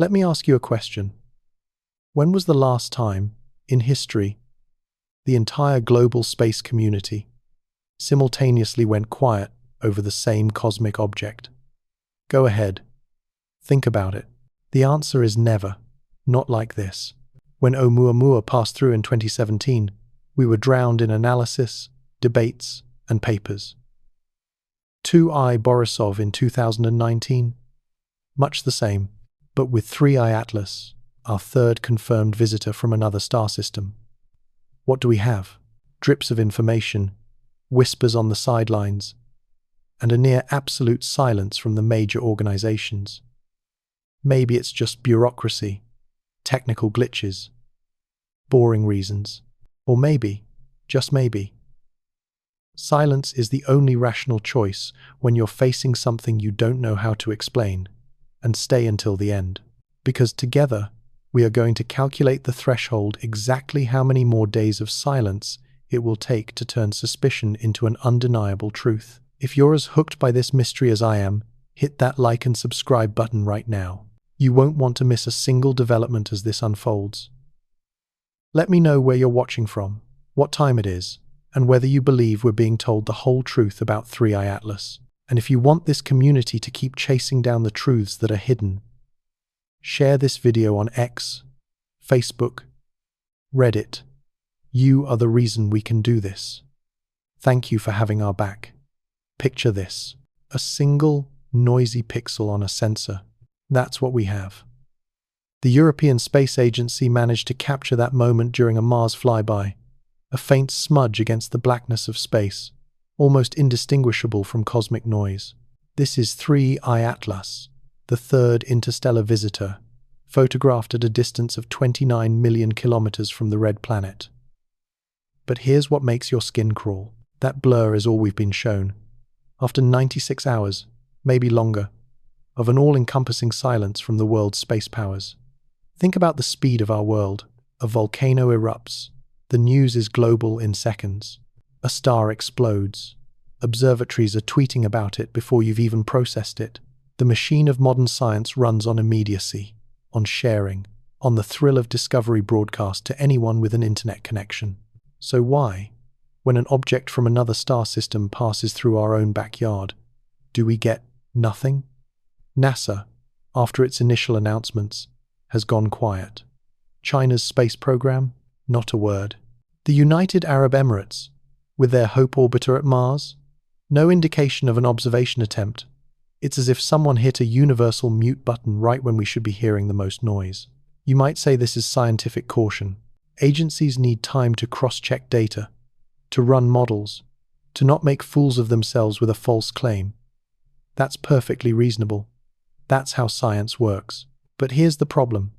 Let me ask you a question. When was the last time, in history, the entire global space community simultaneously went quiet over the same cosmic object? Go ahead. Think about it. The answer is never. Not like this. When Oumuamua passed through in 2017, we were drowned in analysis, debates, and papers. 2I Borisov in 2019? Much the same, but with 3I Atlas, our third confirmed visitor from another star system. What do we have? Drips of information, whispers on the sidelines, and a near absolute silence from the major organizations. Maybe it's just bureaucracy, technical glitches, boring reasons, or maybe, just maybe, silence is the only rational choice when you're facing something you don't know how to explain, and stay until the end. Because together, we are going to calculate the threshold exactly how many more days of silence it will take to turn suspicion into an undeniable truth. If you're as hooked by this mystery as I am, hit that like and subscribe button right now. You won't want to miss a single development as this unfolds. Let me know where you're watching from, what time it is, and whether you believe we're being told the whole truth about 3I Atlas. And if you want this community to keep chasing down the truths that are hidden, share this video on X, Facebook, Reddit. You are the reason we can do this. Thank you for having our back. Picture this: a single, noisy pixel on a sensor. That's what we have. The European Space Agency managed to capture that moment during a Mars flyby, a faint smudge against the blackness of space, almost indistinguishable from cosmic noise. This is 3I Atlas, the third interstellar visitor, photographed at a distance of 29 million kilometers from the red planet. But here's what makes your skin crawl. That blur is all we've been shown. After 96 hours, maybe longer, of an all-encompassing silence from the world's space powers. Think about the speed of our world. A volcano erupts. The news is global in seconds. A star explodes. Observatories are tweeting about it before you've even processed it. The machine of modern science runs on immediacy, on sharing, on the thrill of discovery broadcast to anyone with an internet connection. So why, when an object from another star system passes through our own backyard, do we get nothing? NASA, after its initial announcements, has gone quiet. China's space program, not a word. The United Arab Emirates, with their Hope orbiter at Mars, no indication of an observation attempt. It's as if someone hit a universal mute button right when we should be hearing the most noise. You might say this is scientific caution. Agencies need time to cross-check data, to run models, to not make fools of themselves with a false claim. That's perfectly reasonable. That's how science works. But here's the problem.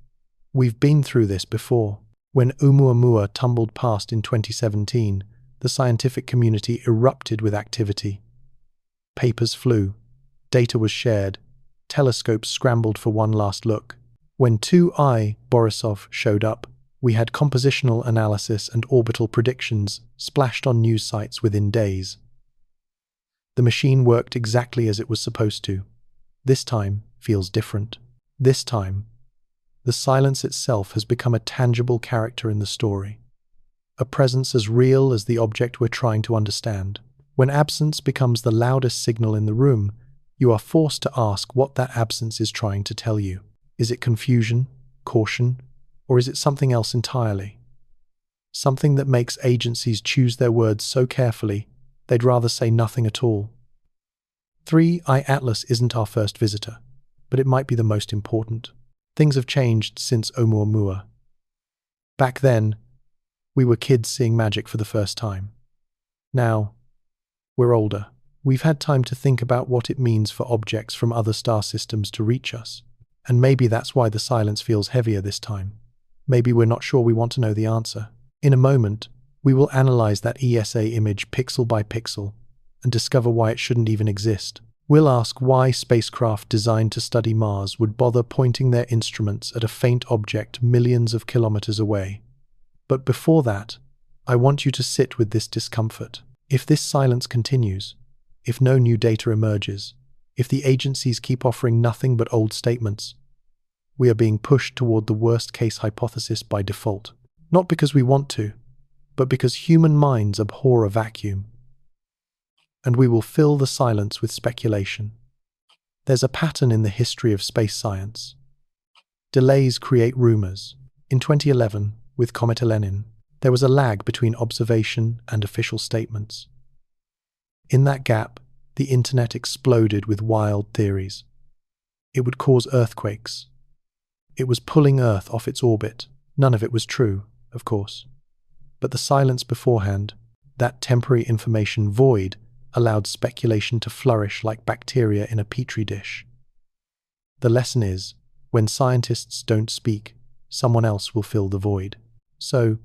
We've been through this before. When Oumuamua tumbled past in 2017, the scientific community erupted with activity. Papers flew. Data was shared. Telescopes scrambled for one last look. When 2I Borisov showed up, we had compositional analysis and orbital predictions splashed on news sites within days. The machine worked exactly as it was supposed to. This time feels different. This time, the silence itself has become a tangible character in the story. A presence as real as the object we're trying to understand. When absence becomes the loudest signal in the room, you are forced to ask what that absence is trying to tell you. Is it confusion, caution, or is it something else entirely? Something that makes agencies choose their words so carefully, they'd rather say nothing at all. 3I Atlas isn't our first visitor, but it might be the most important. Things have changed since Oumuamua. Back then, we were kids seeing magic for the first time. Now, we're older. We've had time to think about what it means for objects from other star systems to reach us. And maybe that's why the silence feels heavier this time. Maybe we're not sure we want to know the answer. In a moment, we will analyze that ESA image pixel by pixel and discover why it shouldn't even exist. We'll ask why spacecraft designed to study Mars would bother pointing their instruments at a faint object millions of kilometers away. But before that, I want you to sit with this discomfort. If this silence continues, if no new data emerges, if the agencies keep offering nothing but old statements, We are being pushed toward the worst-case hypothesis by default. Not because we want to, but because human minds abhor a vacuum. And we will fill the silence with speculation. There's a pattern in the history of space science. Delays create rumors. In 2011, with Comet, there was a lag between observation and official statements. In that gap, the internet exploded with wild theories. It would cause earthquakes. It was pulling Earth off its orbit. None of it was true, of course. But the silence beforehand, that temporary information void, allowed speculation to flourish like bacteria in a petri dish. The lesson is, when scientists don't speak, someone else will fill the void. So,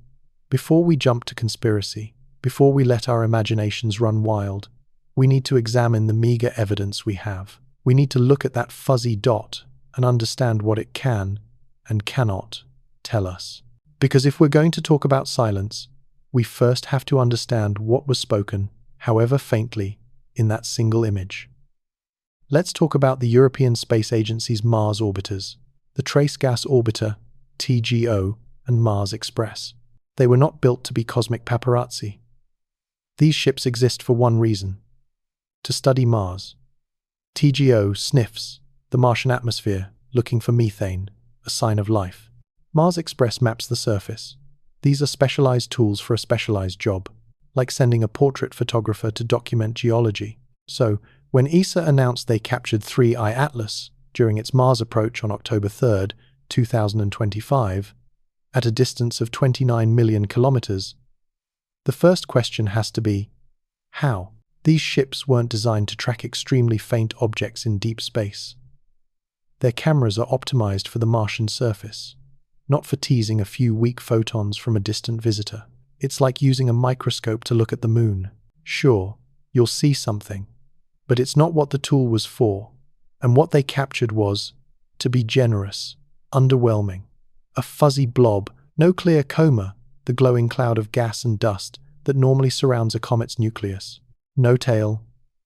before we jump to conspiracy, before we let our imaginations run wild, we need to examine the meager evidence we have. We need to look at that fuzzy dot and understand what it can and cannot tell us. Because if we're going to talk about silence, we first have to understand what was spoken, however faintly, in that single image. Let's talk about the European Space Agency's Mars orbiters, the Trace Gas Orbiter, TGO, and Mars Express. They were not built to be cosmic paparazzi. These ships exist for one reason: to study Mars. TGO sniffs the Martian atmosphere, looking for methane, a sign of life. Mars Express maps the surface. These are specialized tools for a specialized job, like sending a portrait photographer to document geology. So, when ESA announced they captured 3I Atlas during its Mars approach on October 3, 2025, at a distance of 29 million kilometers, the first question has to be, how? These ships weren't designed to track extremely faint objects in deep space. Their cameras are optimized for the Martian surface, not for teasing a few weak photons from a distant visitor. It's like using a microscope to look at the moon. Sure, you'll see something, but it's not what the tool was for. And what they captured was, to be generous, underwhelming. A fuzzy blob, no clear coma, the glowing cloud of gas and dust that normally surrounds a comet's nucleus. No tail,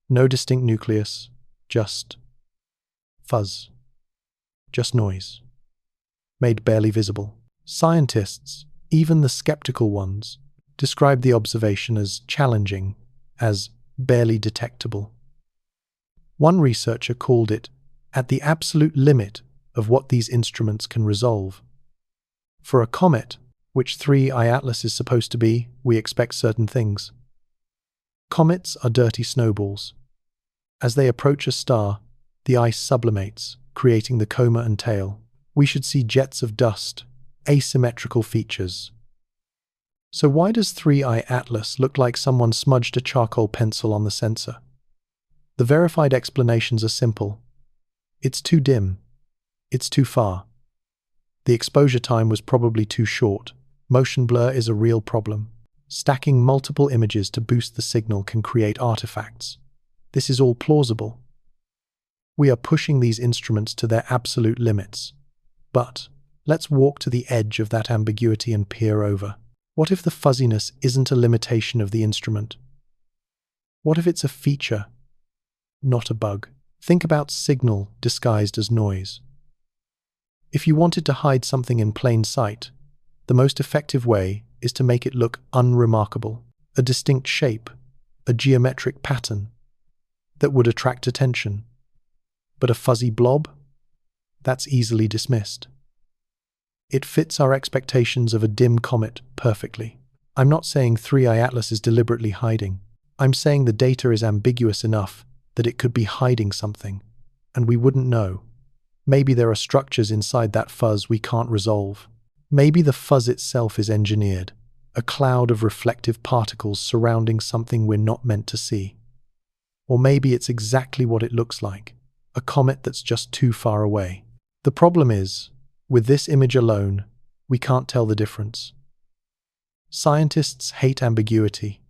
no distinct nucleus, just fuzz. Just noise. Made barely visible. Scientists, even the skeptical ones, describe the observation as challenging, as barely detectable. One researcher called it at the absolute limit of what these instruments can resolve. For a comet, which 3I Atlas is supposed to be, we expect certain things. Comets are dirty snowballs. As they approach a star, the ice sublimates, creating the coma and tail. We should see jets of dust, asymmetrical features. So why does 3I Atlas look like someone smudged a charcoal pencil on the sensor? The verified explanations are simple. It's too dim. It's too far. The exposure time was probably too short. Motion blur is a real problem. Stacking multiple images to boost the signal can create artifacts. This is all plausible. We are pushing these instruments to their absolute limits. But let's walk to the edge of that ambiguity and peer over. What if the fuzziness isn't a limitation of the instrument? What if it's a feature, not a bug? Think about signal disguised as noise. If you wanted to hide something in plain sight, the most effective way is to make it look unremarkable, a distinct shape, a geometric pattern that would attract attention. But a fuzzy blob? That's easily dismissed. It fits our expectations of a dim comet perfectly. I'm not saying 3I Atlas is deliberately hiding. I'm saying the data is ambiguous enough that it could be hiding something, and we wouldn't know. Maybe there are structures inside that fuzz we can't resolve. Maybe the fuzz itself is engineered, a cloud of reflective particles surrounding something we're not meant to see. Or maybe it's exactly what it looks like, a comet that's just too far away. The problem is, with this image alone, we can't tell the difference. Scientists hate ambiguity.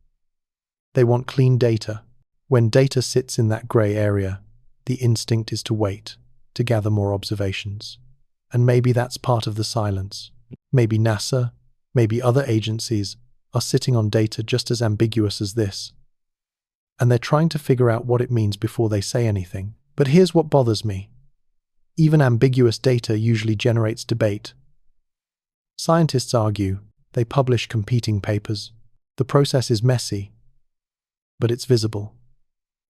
They want clean data. When data sits in that grey area, the instinct is to wait, to gather more observations. And maybe that's part of the silence. Maybe NASA, maybe other agencies are sitting on data just as ambiguous as this. And they're trying to figure out what it means before they say anything. But here's what bothers me. Even ambiguous data usually generates debate. Scientists argue, they publish competing papers. The process is messy, but it's visible.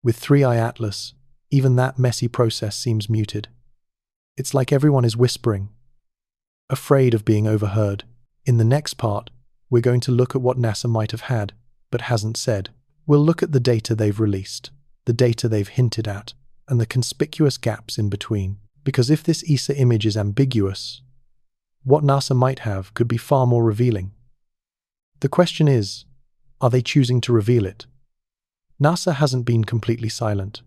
With 3i Atlas, even that messy process seems muted. It's like everyone is whispering, afraid of being overheard. In the next part, we're going to look at what NASA might have had, but hasn't said. We'll look at the data they've released, the data they've hinted at, and the conspicuous gaps in between. Because if this ESA image is ambiguous, what NASA might have could be far more revealing. The question is, are they choosing to reveal it? NASA hasn't been completely silent.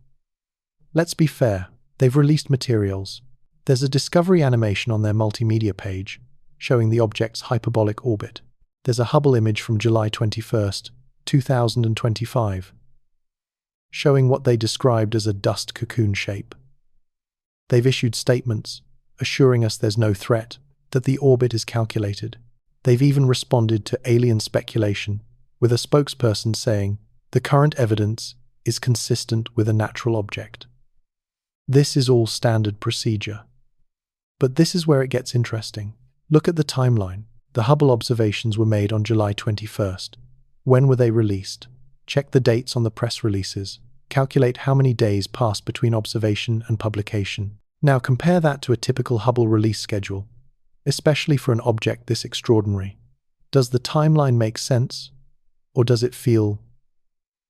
Let's be fair, they've released materials. There's a discovery animation on their multimedia page, showing the object's hyperbolic orbit. There's a Hubble image from July 21st, 2025, showing what they described as a dust cocoon shape. They've issued statements, assuring us there's no threat, that the orbit is calculated. They've even responded to alien speculation, with a spokesperson saying, the current evidence is consistent with a natural object. This is all standard procedure. But this is where it gets interesting. Look at the timeline. The Hubble observations were made on July 21st. When were they released? Check the dates on the press releases. Calculate how many days passed between observation and publication. Now compare that to a typical Hubble release schedule, especially for an object this extraordinary. Does the timeline make sense? Or does it feel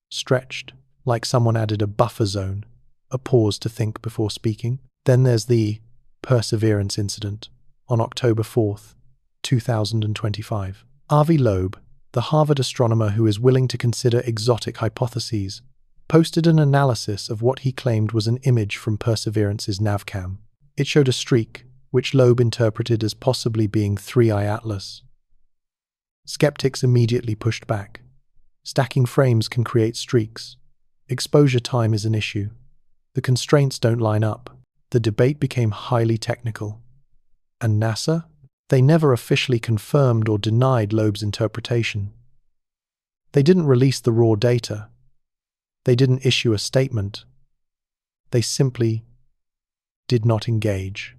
stretched, like someone added a buffer zone, a pause to think before speaking? Then there's the Perseverance incident on October 4th, 2025. Avi Loeb, the Harvard astronomer who is willing to consider exotic hypotheses, posted an analysis of what he claimed was an image from Perseverance's navcam. It showed a streak, which Loeb interpreted as possibly being 3i Atlas. Skeptics immediately pushed back. Stacking frames can create streaks. Exposure time is an issue. The constraints don't line up. The debate became highly technical. And NASA? They never officially confirmed or denied Loeb's interpretation. They didn't release the raw data. They didn't issue a statement. They simply did not engage.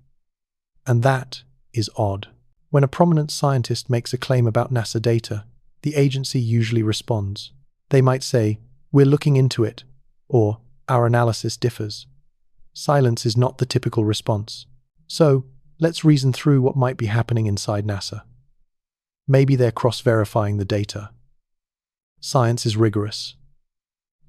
And that is odd. When a prominent scientist makes a claim about NASA data, the agency usually responds. They might say, "We're looking into it," or "Our analysis differs." Silence is not the typical response. So, let's reason through what might be happening inside NASA. Maybe they're cross-verifying the data. Science is rigorous.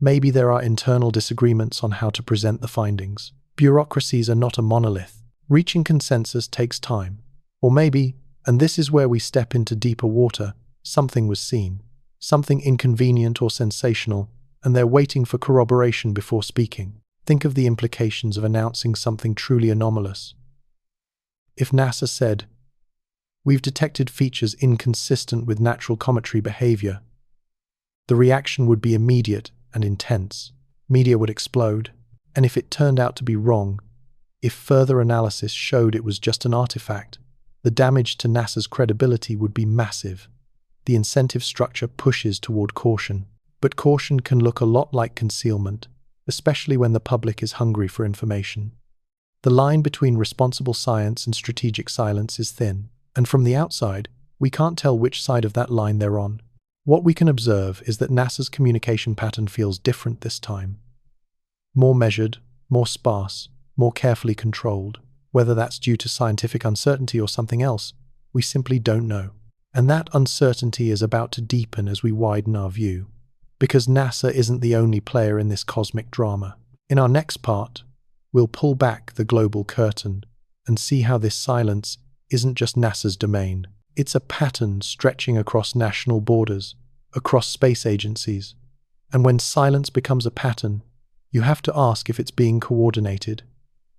Maybe there are internal disagreements on how to present the findings. Bureaucracies are not a monolith. Reaching consensus takes time. Or maybe, and this is where we step into deeper water, something was seen, something inconvenient or sensational, and they're waiting for corroboration before speaking. Think of the implications of announcing something truly anomalous. If NASA said, "We've detected features inconsistent with natural cometary behavior," the reaction would be immediate and intense. Media would explode. And if it turned out to be wrong, if further analysis showed it was just an artifact, the damage to NASA's credibility would be massive. The incentive structure pushes toward caution. But caution can look a lot like concealment, especially when the public is hungry for information. The line between responsible science and strategic silence is thin, and from the outside, we can't tell which side of that line they're on. What we can observe is that NASA's communication pattern feels different this time. More measured, more sparse, more carefully controlled. Whether that's due to scientific uncertainty or something else, we simply don't know. And that uncertainty is about to deepen as we widen our view. Because NASA isn't the only player in this cosmic drama. In our next part, we'll pull back the global curtain and see how this silence isn't just NASA's domain. It's a pattern stretching across national borders, across space agencies. And when silence becomes a pattern, you have to ask if it's being coordinated.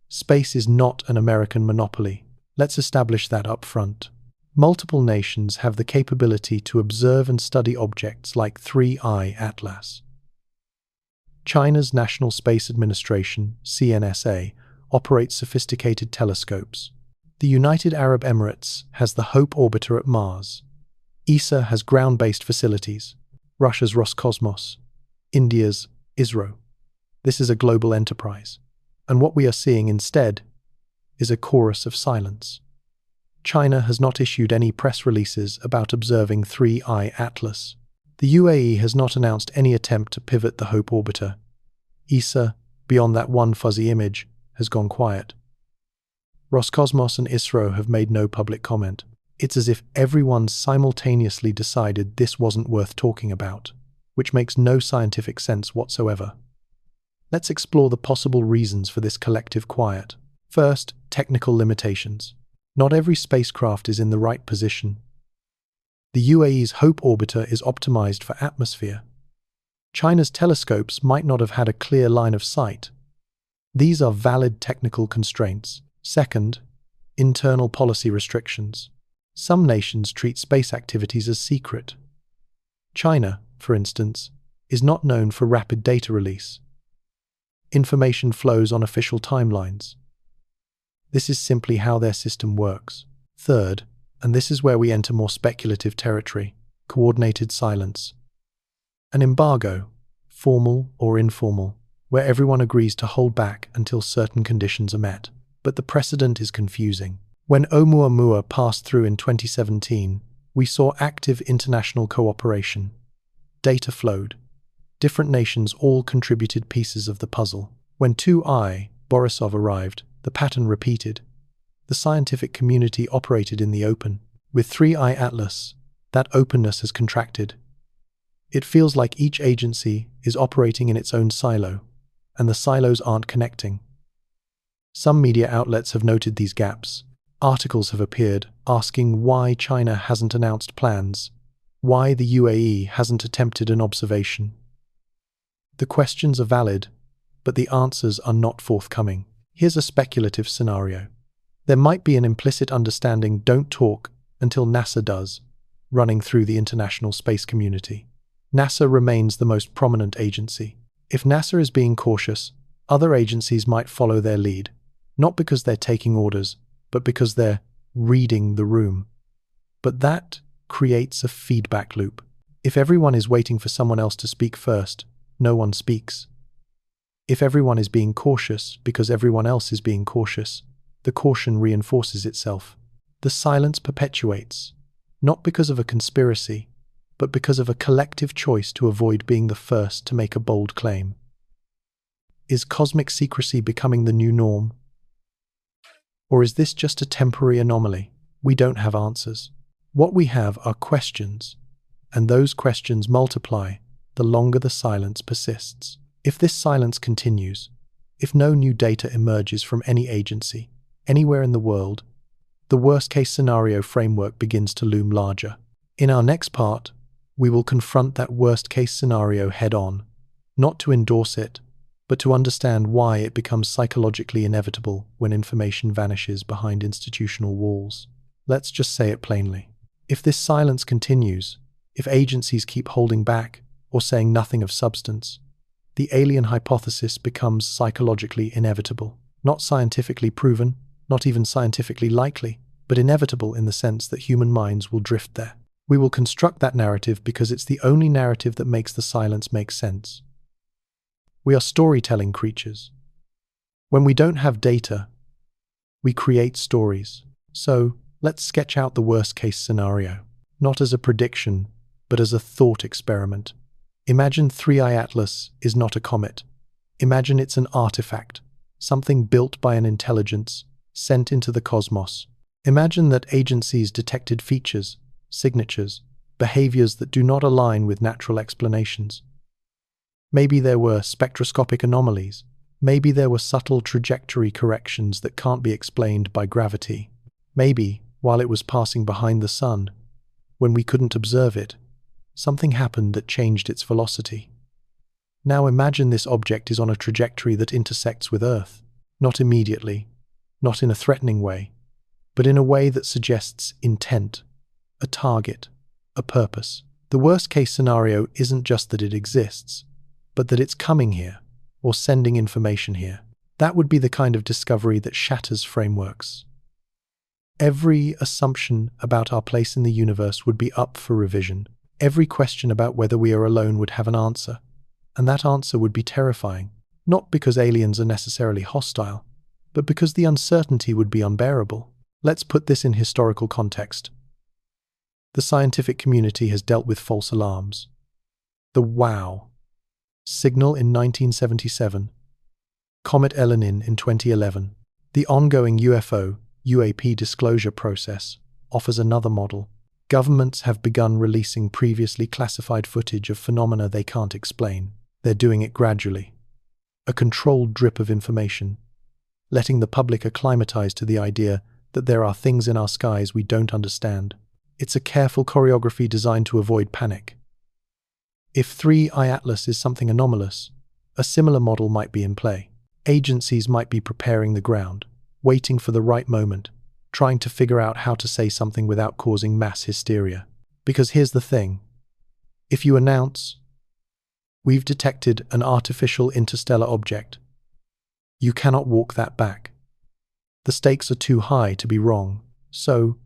Space is not an American monopoly. Let's establish that up front. Multiple nations have the capability to observe and study objects like 3i Atlas. China's National Space Administration, CNSA, operates sophisticated telescopes. The United Arab Emirates has the Hope orbiter at Mars. ESA has ground-based facilities. Russia's Roscosmos. India's ISRO. This is a global enterprise. And what we are seeing instead is a chorus of silence. China has not issued any press releases about observing 3I Atlas. The UAE has not announced any attempt to pivot the Hope orbiter. ESA, beyond that one fuzzy image, has gone quiet. Roscosmos and ISRO have made no public comment. It's as if everyone simultaneously decided this wasn't worth talking about, which makes no scientific sense whatsoever. Let's explore the possible reasons for this collective quiet. First, technical limitations. Not every spacecraft is in the right position. The UAE's Hope orbiter is optimized for atmosphere. China's telescopes might not have had a clear line of sight. These are valid technical constraints. Second, internal policy restrictions. Some nations treat space activities as secret. China, for instance, is not known for rapid data release. Information flows on official timelines. This is simply how their system works. Third, and this is where we enter more speculative territory, coordinated silence. An embargo, formal or informal, where everyone agrees to hold back until certain conditions are met. But the precedent is confusing. When Oumuamua passed through in 2017, we saw active international cooperation. Data flowed. Different nations all contributed pieces of the puzzle. When 2I, Borisov arrived, the pattern repeated. The scientific community operated in the open. With 3I Atlas, that openness has contracted. It feels like each agency is operating in its own silo, and the silos aren't connecting. Some media outlets have noted these gaps. Articles have appeared asking why China hasn't announced plans, why the UAE hasn't attempted an observation. The questions are valid, but the answers are not forthcoming. Here's a speculative scenario. There might be an implicit understanding, don't talk until NASA does, running through the international space community. NASA remains the most prominent agency. If NASA is being cautious, other agencies might follow their lead, not because they're taking orders, but because they're reading the room. But that creates a feedback loop. If everyone is waiting for someone else to speak first, no one speaks. If everyone is being cautious because everyone else is being cautious, the caution reinforces itself. The silence perpetuates, not because of a conspiracy, but because of a collective choice to avoid being the first to make a bold claim. Is cosmic secrecy becoming the new norm? Or is this just a temporary anomaly? We don't have answers. What we have are questions, and those questions multiply the longer the silence persists. If this silence continues, if no new data emerges from any agency, anywhere in the world, the worst-case scenario framework begins to loom larger. In our next part, we will confront that worst-case scenario head-on, not to endorse it, but to understand why it becomes psychologically inevitable when information vanishes behind institutional walls. Let's just say it plainly. If this silence continues, if agencies keep holding back or saying nothing of substance, the alien hypothesis becomes psychologically inevitable. Not scientifically proven, not even scientifically likely, but inevitable in the sense that human minds will drift there. We will construct that narrative because it's the only narrative that makes the silence make sense. We are storytelling creatures. When we don't have data, we create stories. So, let's sketch out the worst-case scenario, not as a prediction, but as a thought experiment. Imagine 3I Atlas is not a comet. Imagine it's an artifact, something built by an intelligence, sent into the cosmos. Imagine that agencies detected features, signatures, behaviors that do not align with natural explanations. Maybe there were spectroscopic anomalies. Maybe there were subtle trajectory corrections that can't be explained by gravity. Maybe, while it was passing behind the sun, when we couldn't observe it, something happened that changed its velocity. Now imagine this object is on a trajectory that intersects with Earth, not immediately, not in a threatening way, but in a way that suggests intent, a target, a purpose. The worst-case scenario isn't just that it exists, but that it's coming here, or sending information here. That would be the kind of discovery that shatters frameworks. Every assumption about our place in the universe would be up for revision. Every question about whether we are alone would have an answer, and that answer would be terrifying, not because aliens are necessarily hostile, but because the uncertainty would be unbearable. Let's put this in historical context. The scientific community has dealt with false alarms. The WOW signal in 1977, Comet Elenin in 2011. The ongoing UFO/UAP disclosure process offers another model. Governments have begun releasing previously classified footage of phenomena they can't explain. They're doing it gradually. A controlled drip of information, letting the public acclimatize to the idea that there are things in our skies we don't understand. It's a careful choreography designed to avoid panic. If 3I Atlas is something anomalous, a similar model might be in play. Agencies might be preparing the ground, waiting for the right moment, trying to figure out how to say something without causing mass hysteria. Because here's the thing. If you announce, "We've detected an artificial interstellar object," you cannot walk that back. The stakes are too high to be wrong, so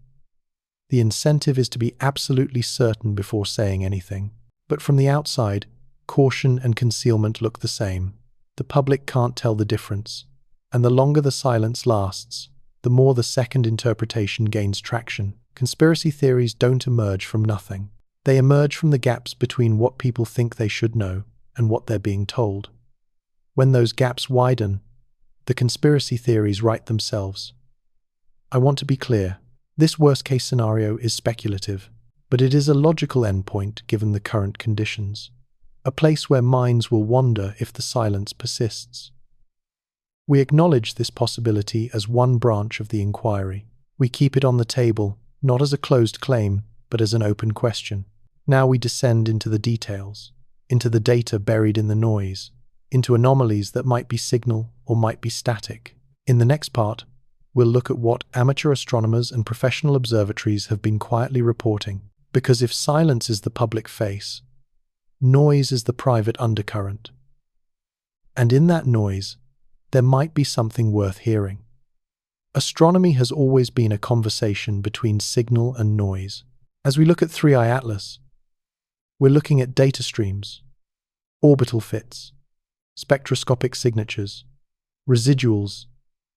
the incentive is to be absolutely certain before saying anything. But from the outside, caution and concealment look the same. The public can't tell the difference, and the longer the silence lasts, the more the second interpretation gains traction. Conspiracy theories don't emerge from nothing. They emerge from the gaps between what people think they should know and what they're being told. When those gaps widen, the conspiracy theories write themselves. I want to be clear, this worst-case scenario is speculative, but it is a logical endpoint given the current conditions, a place where minds will wander if the silence persists. We acknowledge this possibility as one branch of the inquiry. We keep it on the table, not as a closed claim, but as an open question. Now we descend into the details, into the data buried in the noise, into anomalies that might be signal or might be static. In the next part, we'll look at what amateur astronomers and professional observatories have been quietly reporting. Because if silence is the public face, noise is the private undercurrent. And in that noise, there might be something worth hearing. Astronomy has always been a conversation between signal and noise. As we look at 3I Atlas, we're looking at data streams, orbital fits, spectroscopic signatures, residuals,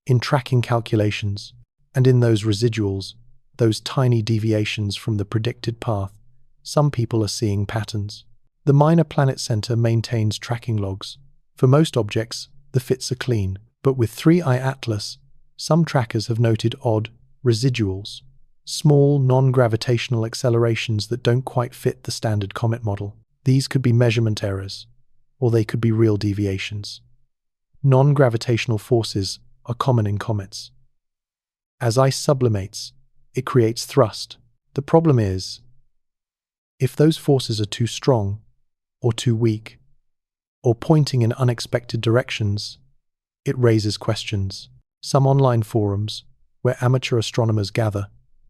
in tracking calculations, and in those residuals, those tiny deviations from the predicted path, some people are seeing patterns. The Minor Planet Center maintains tracking logs. For most objects, the fits are clean, but with 3I Atlas, some trackers have noted odd residuals, small non-gravitational accelerations that don't quite fit the standard Comet model. These could be measurement errors, or they could be real deviations. Non-gravitational forces are common in comets. As ice sublimates, it creates thrust. The problem is, if those forces are too strong, or too weak, or pointing in unexpected directions, it raises questions. Some online forums, where amateur astronomers gather,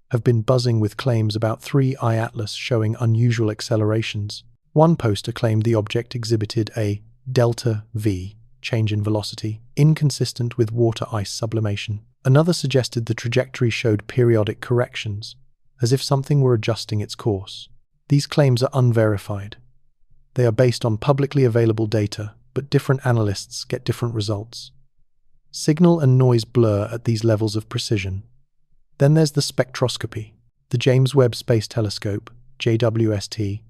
have been buzzing with claims about 3I Atlas showing unusual accelerations. One poster claimed the object exhibited a delta V change in velocity, inconsistent with water ice sublimation. Another suggested the trajectory showed periodic corrections, as if something were adjusting its course. These claims are unverified. They are based on publicly available data, but different analysts get different results. Signal and noise blur at these levels of precision. Then there's the spectroscopy. The James Webb Space Telescope, JWST,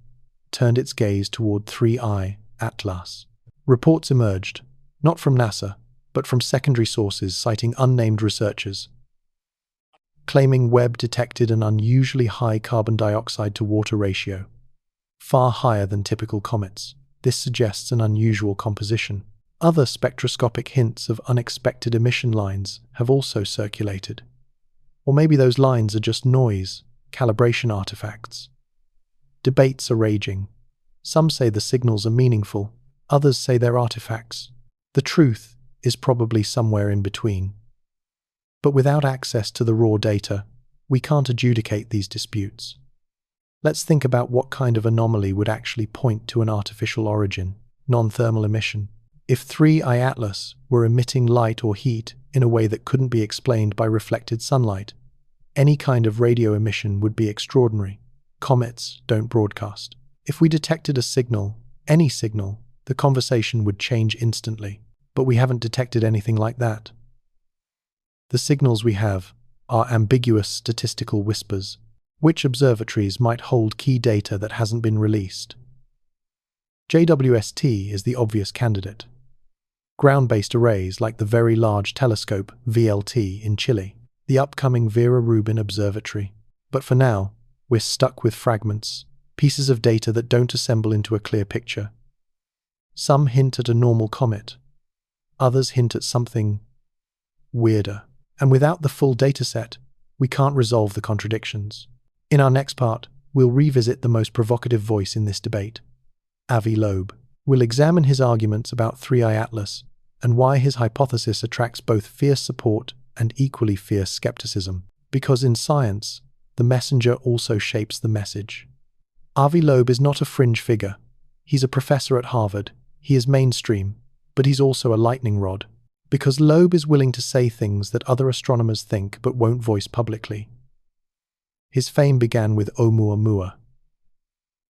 turned its gaze toward 3I Atlas. Reports emerged, not from NASA, but from secondary sources citing unnamed researchers, claiming Webb detected an unusually high carbon dioxide to water ratio, far higher than typical comets. This suggests an unusual composition. Other spectroscopic hints of unexpected emission lines have also circulated. Or maybe those lines are just noise, calibration artifacts. Debates are raging. Some say the signals are meaningful, others say they're artifacts. The truth is probably somewhere in between. But without access to the raw data, we can't adjudicate these disputes. Let's think about what kind of anomaly would actually point to an artificial origin, non-thermal emission. If 3I Atlas were emitting light or heat in a way that couldn't be explained by reflected sunlight, any kind of radio emission would be extraordinary. Comets don't broadcast. If we detected a signal, any signal, the conversation would change instantly. But we haven't detected anything like that. The signals we have are ambiguous statistical whispers. Which observatories might hold key data that hasn't been released? JWST is the obvious candidate. Ground-based arrays like the Very Large Telescope, VLT, in Chile, the upcoming Vera Rubin Observatory. But for now, we're stuck with fragments, pieces of data that don't assemble into a clear picture. Some hint at a normal comet. Others hint at something weirder. And without the full dataset, we can't resolve the contradictions. In our next part, we'll revisit the most provocative voice in this debate, Avi Loeb. We'll examine his arguments about 3I Atlas and why his hypothesis attracts both fierce support and equally fierce skepticism. Because in science, the messenger also shapes the message. Avi Loeb is not a fringe figure. He's a professor at Harvard. He is mainstream, but he's also a lightning rod. Because Loeb is willing to say things that other astronomers think but won't voice publicly. His fame began with Oumuamua.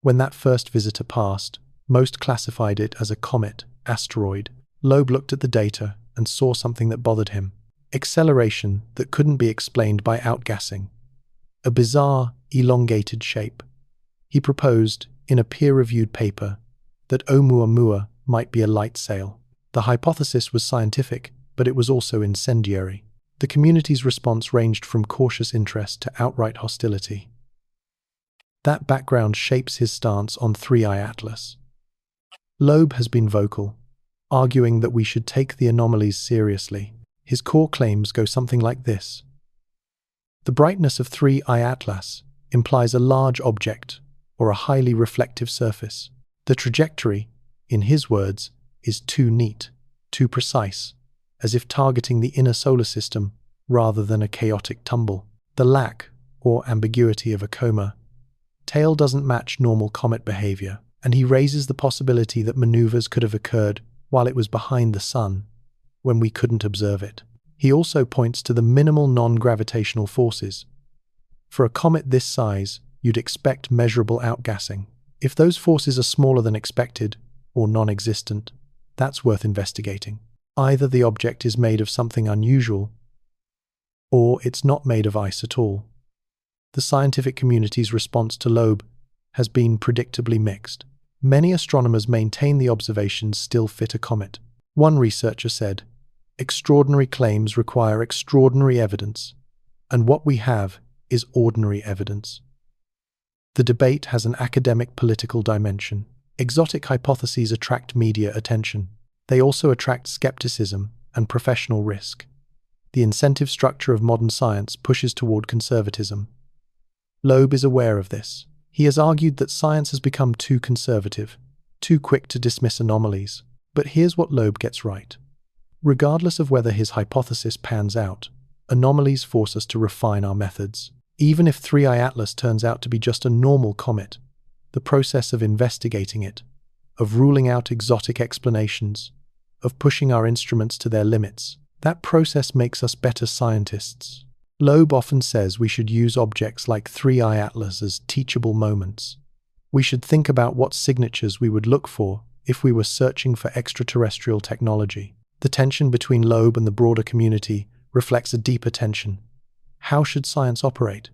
When that first visitor passed, most classified it as a comet, asteroid. Loeb looked at the data and saw something that bothered him. Acceleration that couldn't be explained by outgassing. A bizarre, elongated shape. He proposed, in a peer-reviewed paper, that Oumuamua might be a light sail. The hypothesis was scientific, but it was also incendiary. The community's response ranged from cautious interest to outright hostility. That background shapes his stance on 3I Atlas. Loeb has been vocal, arguing that we should take the anomalies seriously. His core claims go something like this. The brightness of 3I Atlas implies a large object or a highly reflective surface. The trajectory, in his words, is too neat, too precise, as if targeting the inner solar system rather than a chaotic tumble. The lack, or ambiguity, of a coma tail doesn't match normal comet behavior, and he raises the possibility that maneuvers could have occurred while it was behind the sun, when we couldn't observe it. He also points to the minimal non-gravitational forces. For a comet this size, you'd expect measurable outgassing. If those forces are smaller than expected, or non-existent, that's worth investigating. Either the object is made of something unusual, or it's not made of ice at all. The scientific community's response to Loeb has been predictably mixed. Many astronomers maintain the observations still fit a comet. One researcher said, "Extraordinary claims require extraordinary evidence, and what we have is ordinary evidence." The debate has an academic political dimension. Exotic hypotheses attract media attention. They also attract skepticism and professional risk. The incentive structure of modern science pushes toward conservatism. Loeb is aware of this. He has argued that science has become too conservative, too quick to dismiss anomalies. But here's what Loeb gets right. Regardless of whether his hypothesis pans out, anomalies force us to refine our methods. Even if 3I Atlas turns out to be just a normal comet, the process of investigating it, of ruling out exotic explanations, of pushing our instruments to their limits, that process makes us better scientists. Loeb often says we should use objects like 3I Atlas as teachable moments. We should think about what signatures we would look for if we were searching for extraterrestrial technology. The tension between Loeb and the broader community reflects a deeper tension. How should science operate?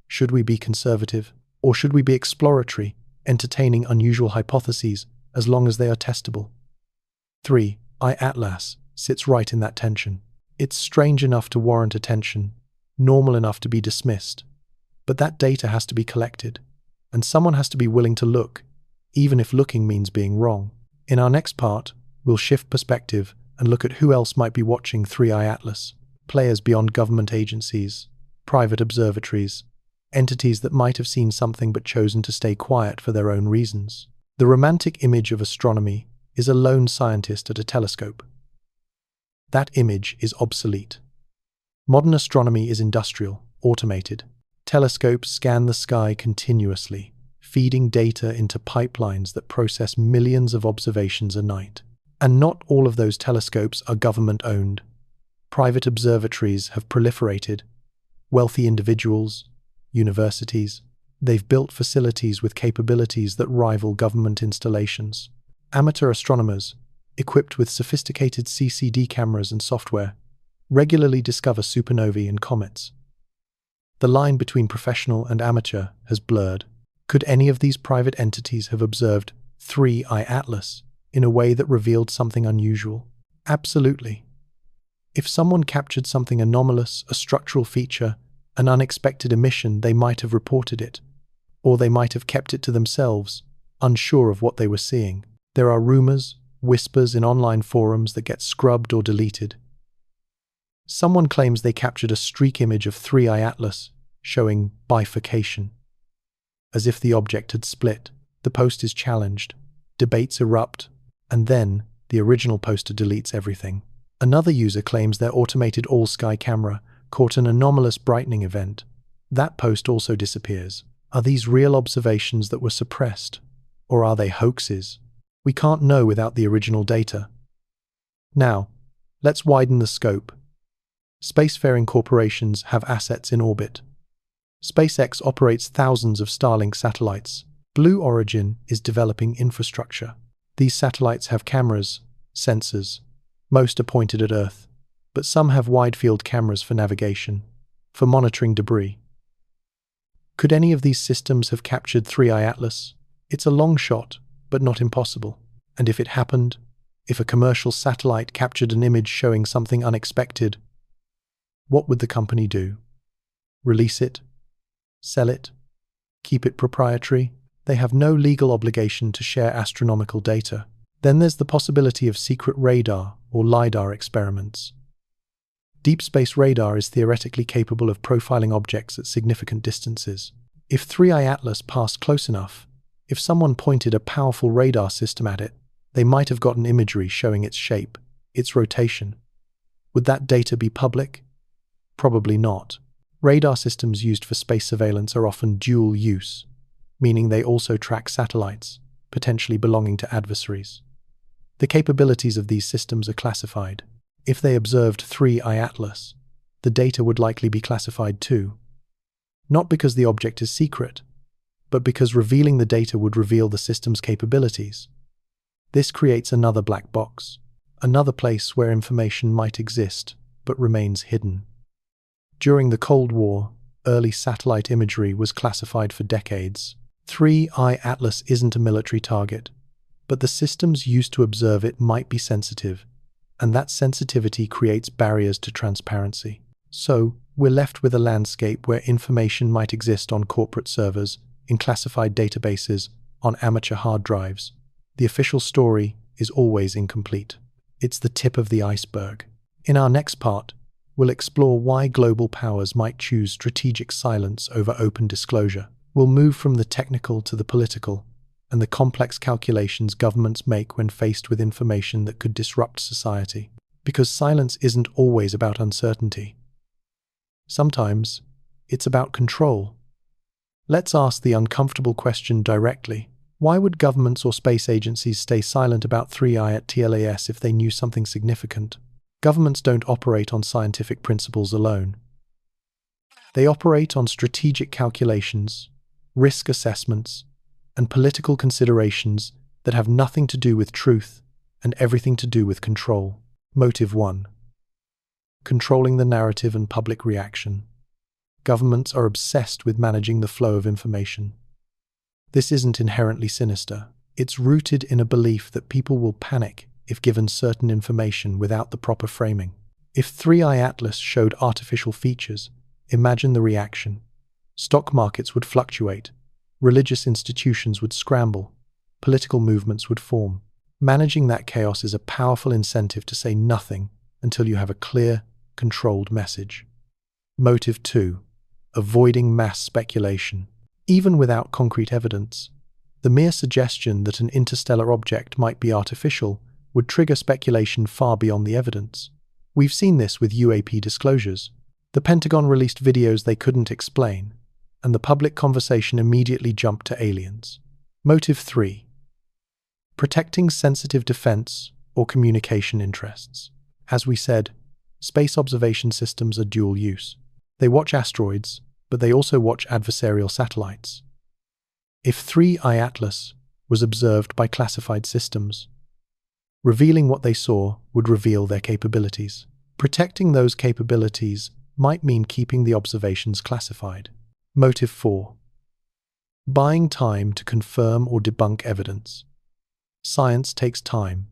Should we be conservative, or should we be exploratory, entertaining unusual hypotheses as long as they are testable? 3I Atlas sits right in that tension. It's strange enough to warrant attention, normal enough to be dismissed. But that data has to be collected, and someone has to be willing to look, even if looking means being wrong. In our next part, we'll shift perspective and look at who else might be watching 3I Atlas. Players beyond government agencies, private observatories, entities that might have seen something but chosen to stay quiet for their own reasons. The romantic image of astronomy is a lone scientist at a telescope. That image is obsolete. Modern astronomy is industrial, automated. Telescopes scan the sky continuously, feeding data into pipelines that process millions of observations a night. And not all of those telescopes are government-owned. Private observatories have proliferated. Wealthy individuals, universities, they've built facilities with capabilities that rival government installations. Amateur astronomers, equipped with sophisticated CCD cameras and software, regularly discover supernovae and comets. The line between professional and amateur has blurred. Could any of these private entities have observed 3I Atlas in a way that revealed something unusual? Absolutely. If someone captured something anomalous, a structural feature, an unexpected emission, they might have reported it, or they might have kept it to themselves, unsure of what they were seeing. There are rumors, whispers in online forums that get scrubbed or deleted. Someone claims they captured a streak image of 3I Atlas showing bifurcation, as if the object had split. The post is challenged, debates erupt, and then the original poster deletes everything. Another user claims their automated all-sky camera caught an anomalous brightening event. That post also disappears. Are these real observations that were suppressed, or are they hoaxes? We can't know without the original data. Now, let's widen the scope. Spacefaring corporations have assets in orbit. SpaceX operates thousands of Starlink satellites. Blue Origin is developing infrastructure. These satellites have cameras, sensors. Most are pointed at Earth, but some have wide-field cameras for navigation, for monitoring debris. Could any of these systems have captured 3I Atlas? It's a long shot, but not impossible. And if it happened, if a commercial satellite captured an image showing something unexpected, what would the company do? Release it? Sell it? Keep it proprietary? They have no legal obligation to share astronomical data. Then there's the possibility of secret radar or LiDAR experiments. Deep space radar is theoretically capable of profiling objects at significant distances. If 3I Atlas passed close enough, if someone pointed a powerful radar system at it, they might have gotten imagery showing its shape, its rotation. Would that data be public? Probably not. Radar systems used for space surveillance are often dual use, meaning they also track satellites, potentially belonging to adversaries. The capabilities of these systems are classified. If they observed 3I Atlas, the data would likely be classified too. Not because the object is secret, but because revealing the data would reveal the system's capabilities. This creates another black box, another place where information might exist but remains hidden. During the Cold War, early satellite imagery was classified for decades. 3I Atlas isn't a military target, but the systems used to observe it might be sensitive, and that sensitivity creates barriers to transparency. So, we're left with a landscape where information might exist on corporate servers, in classified databases, on amateur hard drives. The official story is always incomplete. It's the tip of the iceberg. In our next part, we'll explore why global powers might choose strategic silence over open disclosure. We'll move from the technical to the political, and the complex calculations governments make when faced with information that could disrupt society. Because silence isn't always about uncertainty. Sometimes, it's about control. Let's ask the uncomfortable question directly. Why would governments or space agencies stay silent about 3I at TLAS if they knew something significant? Governments don't operate on scientific principles alone. They operate on strategic calculations, risk assessments, and political considerations that have nothing to do with truth and everything to do with control. Motive 1. Controlling the narrative and public reaction. Governments are obsessed with managing the flow of information. This isn't inherently sinister. It's rooted in a belief that people will panic if given certain information without the proper framing. If 3I Atlas showed artificial features, imagine the reaction. Stock markets would fluctuate, religious institutions would scramble, political movements would form. Managing that chaos is a powerful incentive to say nothing until you have a clear, controlled message. Motive 2. Avoiding mass speculation. Even without concrete evidence, the mere suggestion that an interstellar object might be artificial would trigger speculation far beyond the evidence. We've seen this with UAP disclosures. The Pentagon released videos they couldn't explain, and the public conversation immediately jumped to aliens. Motive 3. Protecting sensitive defense or communication interests. As we said, space observation systems are dual use. They watch asteroids, but they also watch adversarial satellites. If 3I Atlas was observed by classified systems, revealing what they saw would reveal their capabilities. Protecting those capabilities might mean keeping the observations classified. Motive 4. Buying time to confirm or debunk evidence. Science takes time.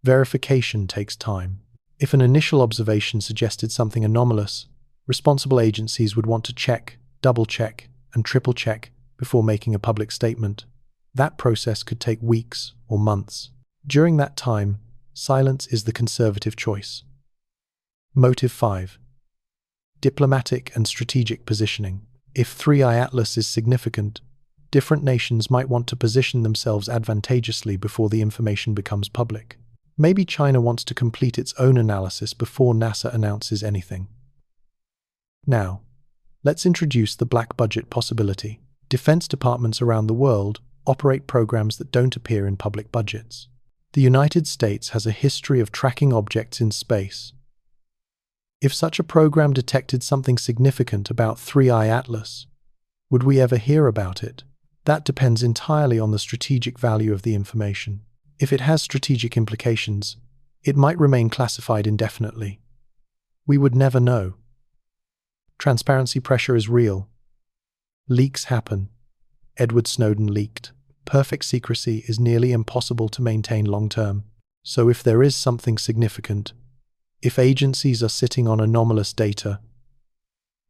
Verification takes time. If an initial observation suggested something anomalous, responsible agencies would want to check, double-check, and triple-check before making a public statement. That process could take weeks or months. During that time, silence is the conservative choice. Motive 5. Diplomatic and strategic positioning. If 3i Atlas is significant, different nations might want to position themselves advantageously before the information becomes public. Maybe China wants to complete its own analysis before NASA announces anything. Now, let's introduce the black budget possibility. Defense departments around the world operate programs that don't appear in public budgets. The United States has a history of tracking objects in space. If such a program detected something significant about 3i Atlas, would we ever hear about it? That depends entirely on the strategic value of the information. If it has strategic implications, it might remain classified indefinitely. We would never know. Transparency pressure is real. Leaks happen. Edward Snowden leaked. Perfect secrecy is nearly impossible to maintain long-term. So if there is something significant, if agencies are sitting on anomalous data,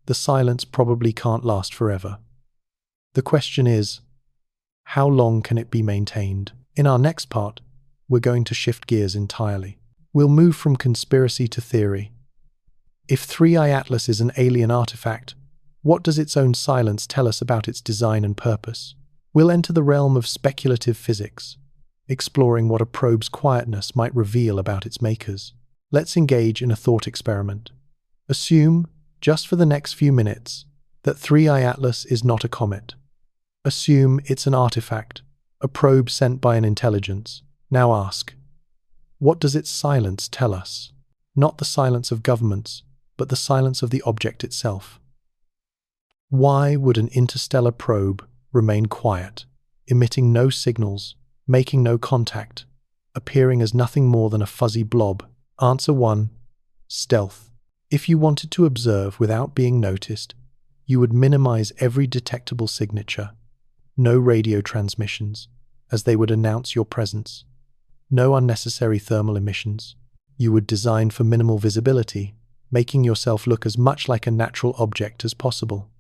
the silence probably can't last forever. The question is, how long can it be maintained? In our next part, we're going to shift gears entirely. We'll move from conspiracy to theory. If 3i Atlas is an alien artifact, what does its own silence tell us about its design and purpose? We'll enter the realm of speculative physics, exploring what a probe's quietness might reveal about its makers. Let's engage in a thought experiment. Assume, just for the next few minutes, that 3i Atlas is not a comet. Assume it's an artifact, a probe sent by an intelligence. Now ask, what does its silence tell us? Not the silence of governments, but the silence of the object itself. Why would an interstellar probe remain quiet, emitting no signals, making no contact, appearing as nothing more than a fuzzy blob? Answer 1. Stealth. If you wanted to observe without being noticed, you would minimize every detectable signature. No radio transmissions, as they would announce your presence. No unnecessary thermal emissions. You would design for minimal visibility, making yourself look as much like a natural object as possible.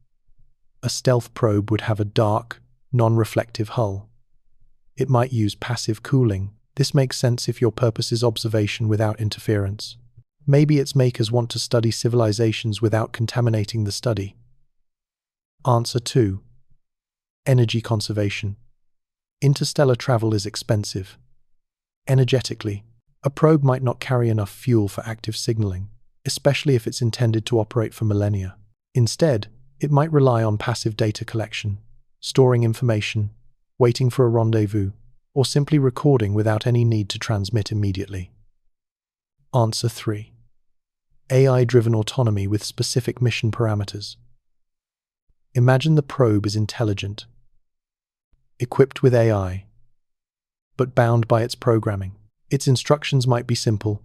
A stealth probe would have a dark, non-reflective hull. It might use passive cooling. This makes sense if your purpose is observation without interference. Maybe its makers want to study civilizations without contaminating the study. Answer 2. Energy conservation. Interstellar travel is expensive. Energetically, a probe might not carry enough fuel for active signaling, especially if it's intended to operate for millennia. Instead, it might rely on passive data collection, storing information, waiting for a rendezvous, or simply recording without any need to transmit immediately. Answer 3. AI-driven autonomy with specific mission parameters. Imagine the probe is intelligent, equipped with AI, but bound by its programming. Its instructions might be simple.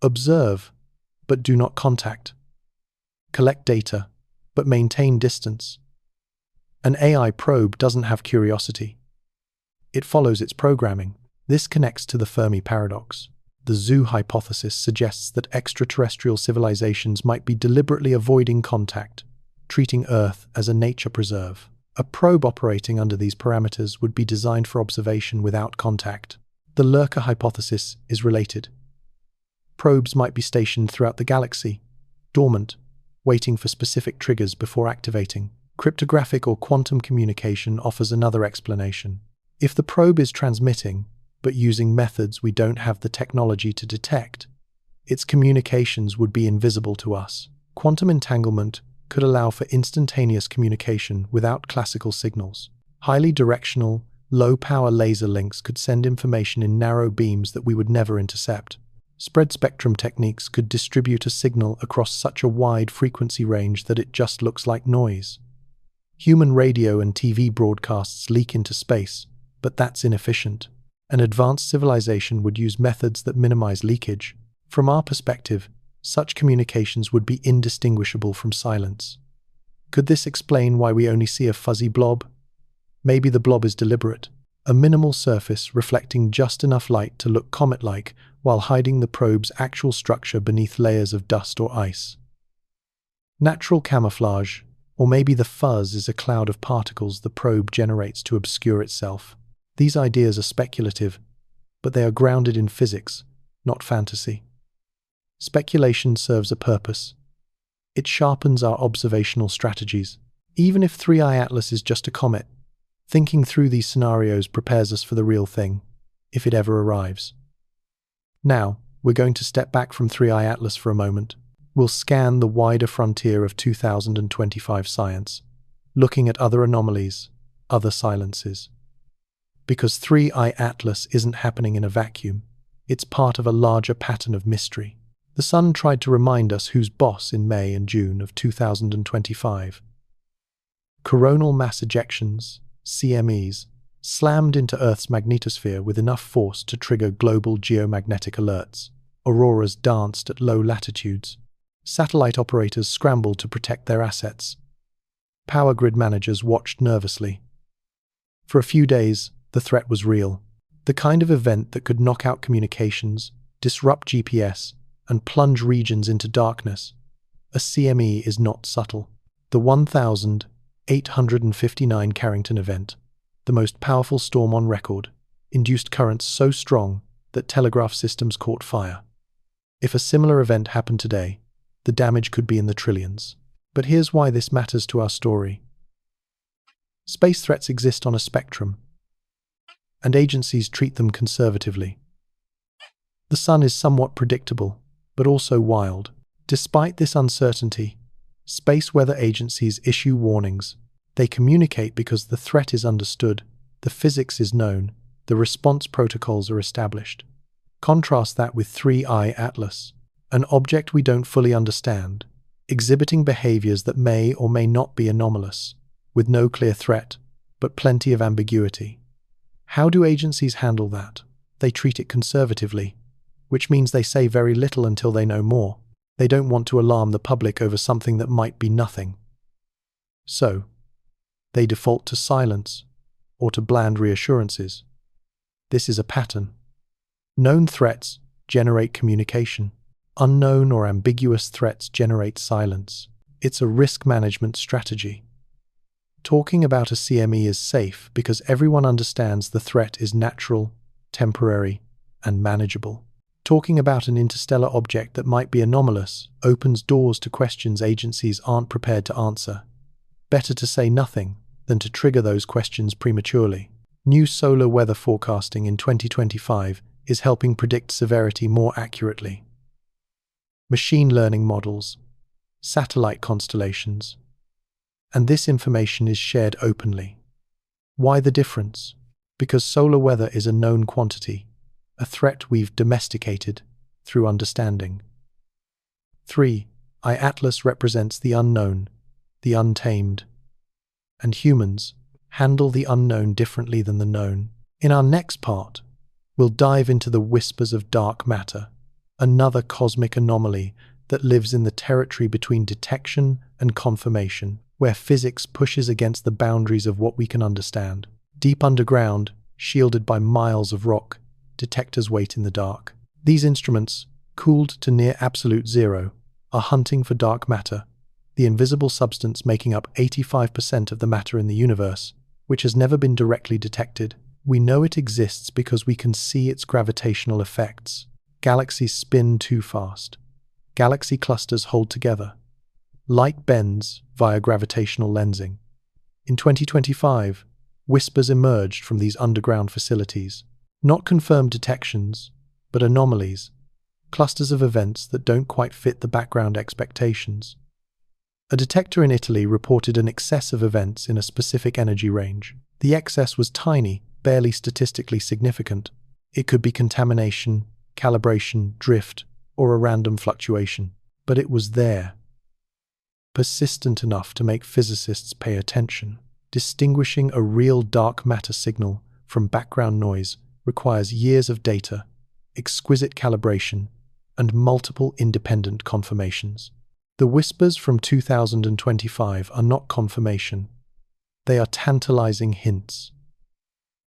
Observe, but do not contact. Collect data, but maintain distance. An AI probe doesn't have curiosity. It follows its programming. This connects to the Fermi paradox. The zoo hypothesis suggests that extraterrestrial civilizations might be deliberately avoiding contact, treating Earth as a nature preserve. A probe operating under these parameters would be designed for observation without contact. The lurker hypothesis is related. Probes might be stationed throughout the galaxy, dormant, waiting for specific triggers before activating. Cryptographic or quantum communication offers another explanation. If the probe is transmitting, but using methods we don't have the technology to detect, its communications would be invisible to us. Quantum entanglement could allow for instantaneous communication without classical signals. Highly directional, low-power laser links could send information in narrow beams that we would never intercept. Spread spectrum techniques could distribute a signal across such a wide frequency range that it just looks like noise. Human radio and TV broadcasts leak into space, but that's inefficient. An advanced civilization would use methods that minimize leakage. From our perspective, such communications would be indistinguishable from silence. Could this explain why we only see a fuzzy blob? Maybe the blob is deliberate, a minimal surface reflecting just enough light to look comet-like while hiding the probe's actual structure beneath layers of dust or ice. Natural camouflage, or maybe the fuzz is a cloud of particles the probe generates to obscure itself. These ideas are speculative, but they are grounded in physics, not fantasy. Speculation serves a purpose. It sharpens our observational strategies. Even if 3I Atlas is just a comet, thinking through these scenarios prepares us for the real thing, if it ever arrives. Now, we're going to step back from 3I Atlas for a moment. We'll scan the wider frontier of 2025 science, looking at other anomalies, other silences. Because 3I Atlas isn't happening in a vacuum, it's part of a larger pattern of mystery. The Sun tried to remind us who's boss in May and June of 2025. Coronal mass ejections, CMEs, slammed into Earth's magnetosphere with enough force to trigger global geomagnetic alerts. Auroras danced at low latitudes. Satellite operators scrambled to protect their assets. Power grid managers watched nervously. For a few days, the threat was real. The kind of event that could knock out communications, disrupt GPS, and plunge regions into darkness. A CME is not subtle. The 1859 Carrington event, the most powerful storm on record, induced currents so strong that telegraph systems caught fire. If a similar event happened today, the damage could be in the trillions. But here's why this matters to our story. Space threats exist on a spectrum, and agencies treat them conservatively. The Sun is somewhat predictable, but also wild. Despite this uncertainty, space weather agencies issue warnings. They communicate because the threat is understood, the physics is known, the response protocols are established. Contrast that with 3I Atlas, an object we don't fully understand, exhibiting behaviors that may or may not be anomalous, with no clear threat, but plenty of ambiguity. How do agencies handle that? They treat it conservatively, which means they say very little until they know more. They don't want to alarm the public over something that might be nothing. So, they default to silence or to bland reassurances. This is a pattern. Known threats generate communication. Unknown or ambiguous threats generate silence. It's a risk management strategy. Talking about a CME is safe because everyone understands the threat is natural, temporary, and manageable. Talking about an interstellar object that might be anomalous opens doors to questions agencies aren't prepared to answer. Better to say nothing than to trigger those questions prematurely. New solar weather forecasting in 2025 is helping predict severity more accurately. Machine learning models, satellite constellations, and this information is shared openly. Why the difference? Because solar weather is a known quantity, a threat we've domesticated through understanding. 3I Atlas represents the unknown, the untamed, and humans handle the unknown differently than the known. In our next part, we'll dive into the whispers of dark matter, another cosmic anomaly that lives in the territory between detection and confirmation, where physics pushes against the boundaries of what we can understand. Deep underground, shielded by miles of rock, detectors wait in the dark. These instruments, cooled to near absolute zero, are hunting for dark matter, the invisible substance making up 85% of the matter in the universe, which has never been directly detected. We know it exists because we can see its gravitational effects. Galaxies spin too fast. Galaxy clusters hold together. Light bends via gravitational lensing. In 2025, whispers emerged from these underground facilities. Not confirmed detections, but anomalies, clusters of events that don't quite fit the background expectations. A detector in Italy reported an excess of events in a specific energy range. The excess was tiny, barely statistically significant. It could be contamination, calibration, drift, or a random fluctuation. But it was there, persistent enough to make physicists pay attention. Distinguishing a real dark matter signal from background noise requires years of data, exquisite calibration, and multiple independent confirmations. The whispers from 2025 are not confirmation. They are tantalizing hints.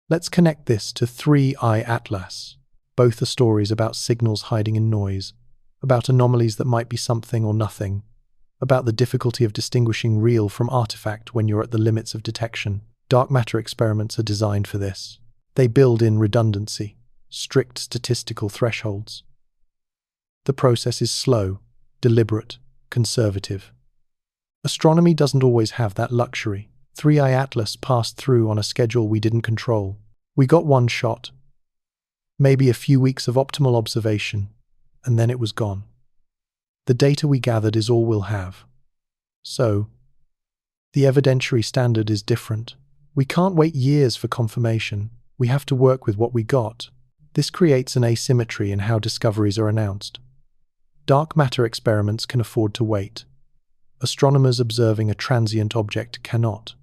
Let's connect this to 3-Eye Atlas. Both are stories about signals hiding in noise, about anomalies that might be something or nothing, about the difficulty of distinguishing real from artifact when you're at the limits of detection. Dark matter experiments are designed for this. They build in redundancy, strict statistical thresholds. The process is slow, deliberate, conservative. Astronomy doesn't always have that luxury. 3-Eye Atlas passed through on a schedule we didn't control. We got one shot, maybe a few weeks of optimal observation, and then it was gone. The data we gathered is all we'll have. So, the evidentiary standard is different. We can't wait years for confirmation. We have to work with what we got. This creates an asymmetry in how discoveries are announced. Dark matter experiments can afford to wait. Astronomers observing a transient object cannot.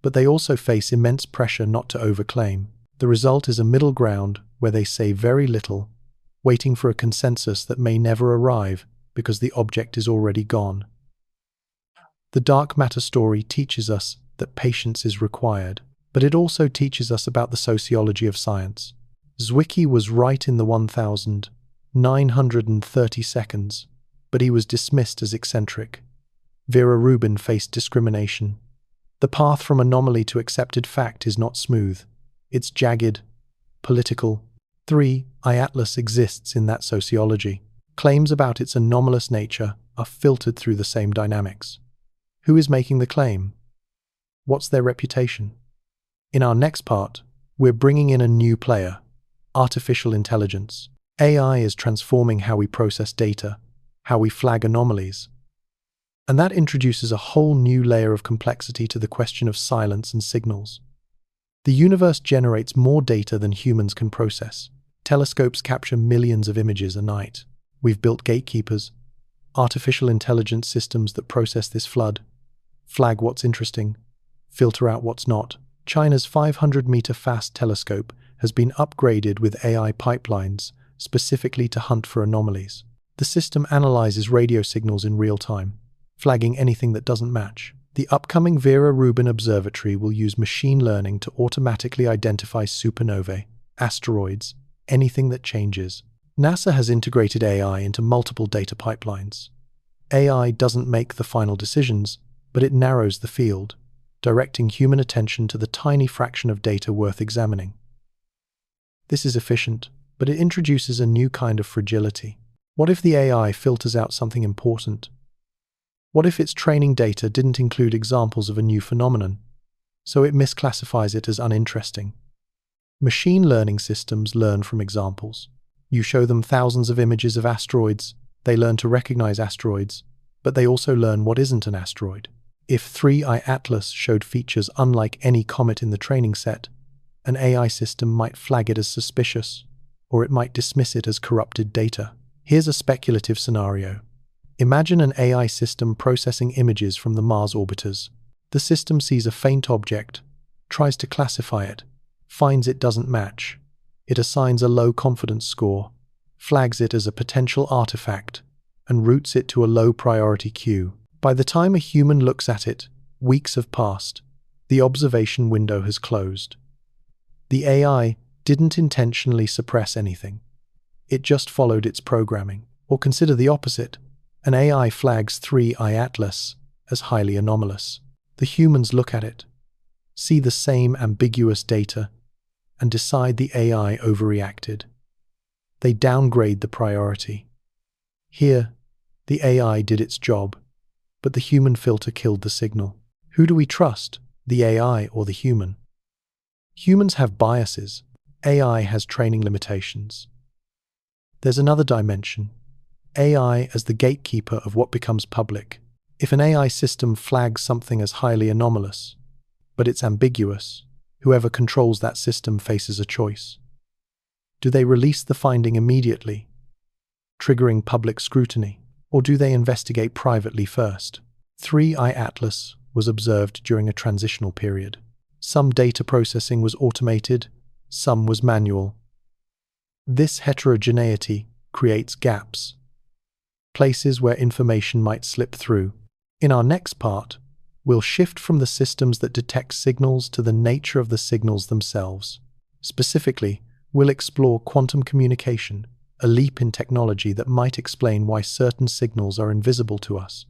But they also face immense pressure not to overclaim. The result is a middle ground where they say very little, waiting for a consensus that may never arrive because the object is already gone. The dark matter story teaches us that patience is required, but it also teaches us about the sociology of science. Zwicky was right in the 1,930 seconds, but he was dismissed as eccentric. Vera Rubin faced discrimination. The path from anomaly to accepted fact is not smooth. It's jagged, political. 3-Eye Atlas exists in that sociology. Claims about its anomalous nature are filtered through the same dynamics. Who is making the claim? What's their reputation? In our next part, we're bringing in a new player, artificial intelligence. AI is transforming how we process data, how we flag anomalies. And that introduces a whole new layer of complexity to the question of silence and signals. The universe generates more data than humans can process. Telescopes capture millions of images a night. We've built gatekeepers, artificial intelligence systems that process this flood, flag what's interesting, filter out what's not. China's 500-meter fast telescope has been upgraded with AI pipelines specifically to hunt for anomalies. The system analyzes radio signals in real time, flagging anything that doesn't match. The upcoming Vera Rubin Observatory will use machine learning to automatically identify supernovae, asteroids, anything that changes. NASA has integrated AI into multiple data pipelines. AI doesn't make the final decisions, but it narrows the field, directing human attention to the tiny fraction of data worth examining. This is efficient, but it introduces a new kind of fragility. What if the AI filters out something important? What if its training data didn't include examples of a new phenomenon, so it misclassifies it as uninteresting? Machine learning systems learn from examples. You show them thousands of images of asteroids, they learn to recognize asteroids, but they also learn what isn't an asteroid. If 3-Eye Atlas showed features unlike any comet in the training set, an AI system might flag it as suspicious, or it might dismiss it as corrupted data. Here's a speculative scenario. Imagine an AI system processing images from the Mars orbiters. The system sees a faint object, tries to classify it, finds it doesn't match. It assigns a low confidence score, flags it as a potential artifact, and routes it to a low priority queue. By the time a human looks at it, weeks have passed. The observation window has closed. The AI didn't intentionally suppress anything. It just followed its programming. Or consider the opposite. An AI flags 3-Eye Atlas as highly anomalous. The humans look at it, see the same ambiguous data, and decide the AI overreacted. They downgrade the priority. Here, the AI did its job, but the human filter killed the signal. Who do we trust, the AI or the human? Humans have biases. AI has training limitations. There's another dimension. AI as the gatekeeper of what becomes public. If an AI system flags something as highly anomalous, but it's ambiguous, whoever controls that system faces a choice. Do they release the finding immediately, triggering public scrutiny, or do they investigate privately first? 3-Eye Atlas was observed during a transitional period. Some data processing was automated, some was manual. This heterogeneity creates gaps, places where information might slip through. In our next part, we'll shift from the systems that detect signals to the nature of the signals themselves. Specifically, we'll explore quantum communication, a leap in technology that might explain why certain signals are invisible to us.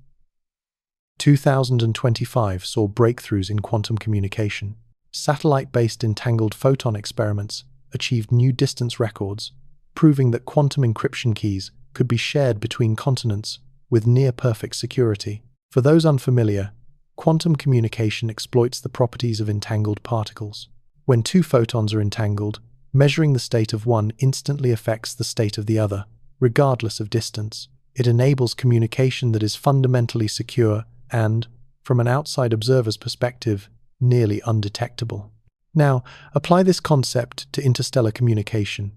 2025 saw breakthroughs in quantum communication. Satellite-based entangled photon experiments achieved new distance records, proving that quantum encryption keys could be shared between continents with near-perfect security. For those unfamiliar, quantum communication exploits the properties of entangled particles. When two photons are entangled, measuring the state of one instantly affects the state of the other, regardless of distance. It enables communication that is fundamentally secure and, from an outside observer's perspective, nearly undetectable. Now, apply this concept to interstellar communication.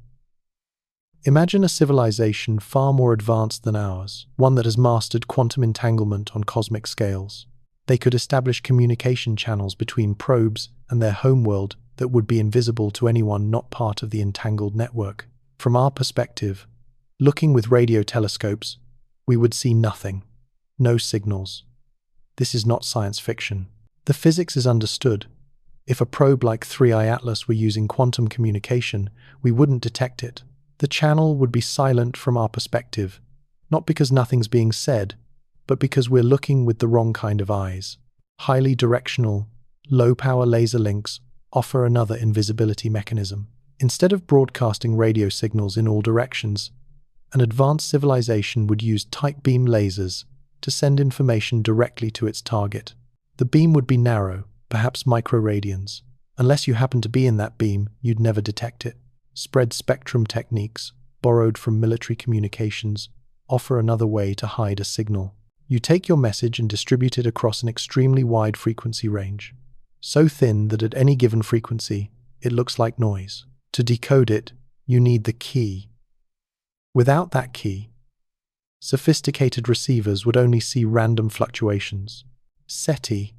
Imagine a civilization far more advanced than ours, one that has mastered quantum entanglement on cosmic scales. They could establish communication channels between probes and their homeworld that would be invisible to anyone not part of the entangled network. From our perspective, looking with radio telescopes, we would see nothing, no signals. This is not science fiction. The physics is understood. If a probe like 3I Atlas were using quantum communication, we wouldn't detect it. The channel would be silent from our perspective, not because nothing's being said, but because we're looking with the wrong kind of eyes. Highly directional, low-power laser links offer another invisibility mechanism. Instead of broadcasting radio signals in all directions, an advanced civilization would use tight beam lasers to send information directly to its target. The beam would be narrow, perhaps microradians. Unless you happen to be in that beam, you'd never detect it. Spread spectrum techniques, borrowed from military communications, offer another way to hide a signal. You take your message and distribute it across an extremely wide frequency range, so thin that at any given frequency, it looks like noise. To decode it, you need the key. Without that key, sophisticated receivers would only see random fluctuations. SETI,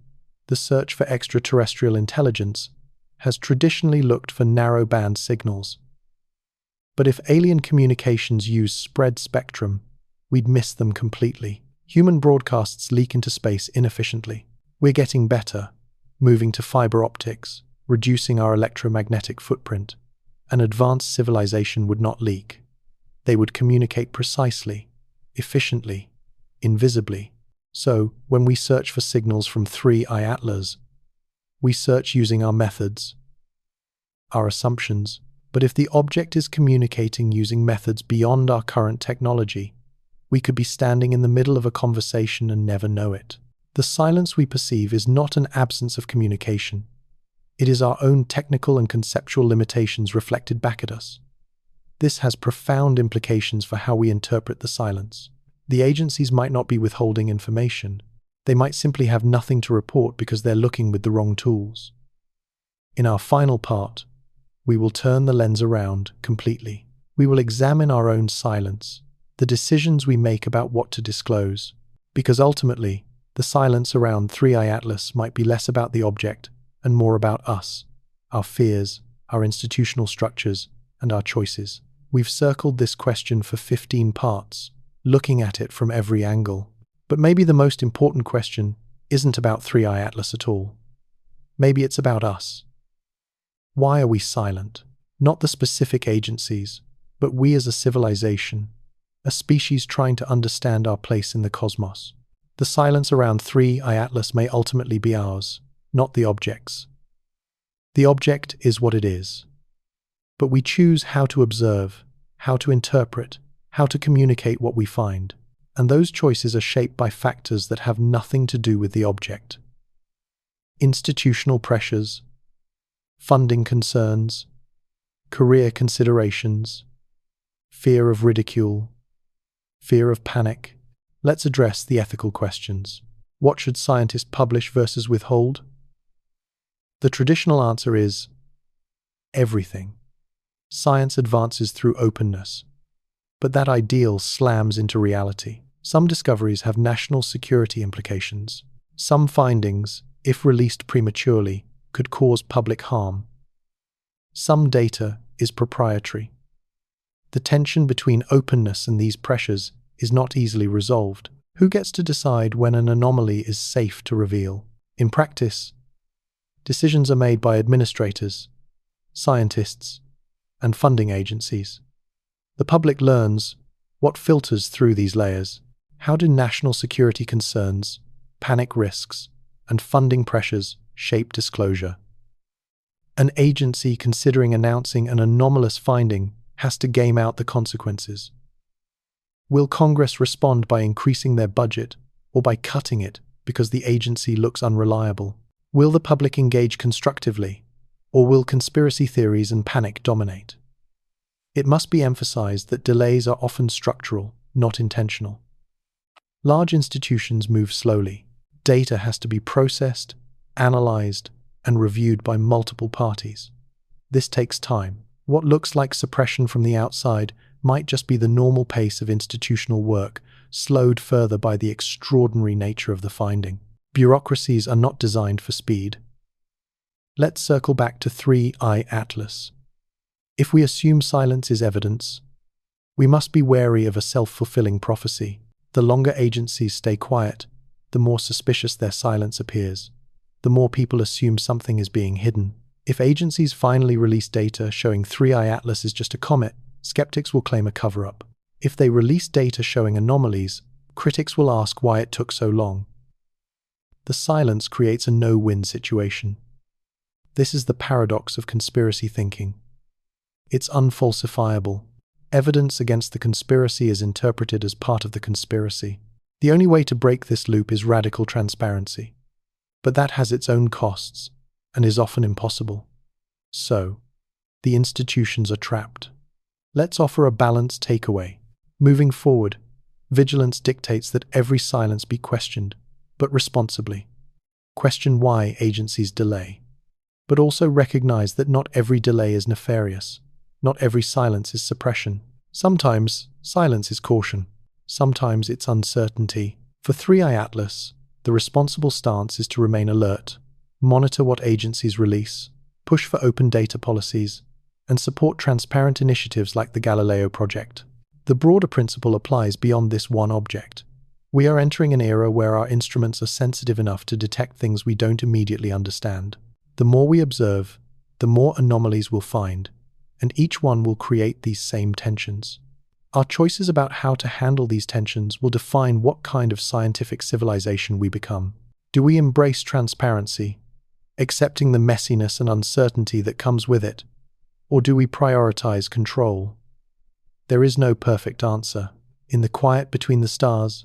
the search for extraterrestrial intelligence, has traditionally looked for narrow-band signals. But if alien communications use spread spectrum, we'd miss them completely. Human broadcasts leak into space inefficiently. We're getting better, moving to fiber optics, reducing our electromagnetic footprint. An advanced civilization would not leak. They would communicate precisely, efficiently, invisibly. So, when we search for signals from 3I Atlas, we search using our methods, our assumptions. But if the object is communicating using methods beyond our current technology, we could be standing in the middle of a conversation and never know it. The silence we perceive is not an absence of communication. It is our own technical and conceptual limitations reflected back at us. This has profound implications for how we interpret the silence. The agencies might not be withholding information. They might simply have nothing to report because they're looking with the wrong tools. In our final part, we will turn the lens around completely. We will examine our own silence, the decisions we make about what to disclose, because ultimately, the silence around 3I Atlas might be less about the object and more about us, our fears, our institutional structures, and our choices. We've circled this question for 15 parts, looking at it from every angle. But maybe the most important question isn't about 3I Atlas at all. Maybe it's about us. Why are we silent? Not the specific agencies, but we as a civilization, a species trying to understand our place in the cosmos. The silence around 3I Atlas may ultimately be ours, not the object's. The object is what it is. But we choose how to observe, how to interpret, how to communicate what we find. And those choices are shaped by factors that have nothing to do with the object. Institutional pressures, funding concerns, career considerations, fear of ridicule, fear of panic. Let's address the ethical questions. What should scientists publish versus withhold? The traditional answer is everything. Science advances through openness, but that ideal slams into reality. Some discoveries have national security implications. Some findings, if released prematurely, could cause public harm. Some data is proprietary. The tension between openness and these pressures is not easily resolved. Who gets to decide when an anomaly is safe to reveal? In practice, decisions are made by administrators, scientists, and funding agencies. The public learns what filters through these layers. How do national security concerns, panic risks, and funding pressures shape disclosure? An agency considering announcing an anomalous finding has to game out the consequences. Will Congress respond by increasing their budget or by cutting it because the agency looks unreliable? Will the public engage constructively, or will conspiracy theories and panic dominate? It must be emphasized that delays are often structural, not intentional. Large institutions move slowly. Data has to be processed, analyzed, and reviewed by multiple parties. This takes time. What looks like suppression from the outside might just be the normal pace of institutional work, slowed further by the extraordinary nature of the finding. Bureaucracies are not designed for speed. Let's circle back to 3I Atlas. If we assume silence is evidence, we must be wary of a self-fulfilling prophecy. The longer agencies stay quiet, the more suspicious their silence appears. The more people assume something is being hidden. If agencies finally release data showing 3I Atlas is just a comet, skeptics will claim a cover-up. If they release data showing anomalies, critics will ask why it took so long. The silence creates a no-win situation. This is the paradox of conspiracy thinking. It's unfalsifiable. Evidence against the conspiracy is interpreted as part of the conspiracy. The only way to break this loop is radical transparency. But that has its own costs and is often impossible. So, the institutions are trapped. Let's offer a balanced takeaway. Moving forward, vigilance dictates that every silence be questioned, but responsibly. Question why agencies delay. But also recognize that not every delay is nefarious. Not every silence is suppression. Sometimes silence is caution. Sometimes it's uncertainty. For 3I Atlas, the responsible stance is to remain alert, monitor what agencies release, push for open data policies, and support transparent initiatives like the Galileo project. The broader principle applies beyond this one object. We are entering an era where our instruments are sensitive enough to detect things we don't immediately understand. The more we observe, the more anomalies we'll find, and each one will create these same tensions. Our choices about how to handle these tensions will define what kind of scientific civilization we become. Do we embrace transparency, accepting the messiness and uncertainty that comes with it, or do we prioritize control? There is no perfect answer. In the quiet between the stars,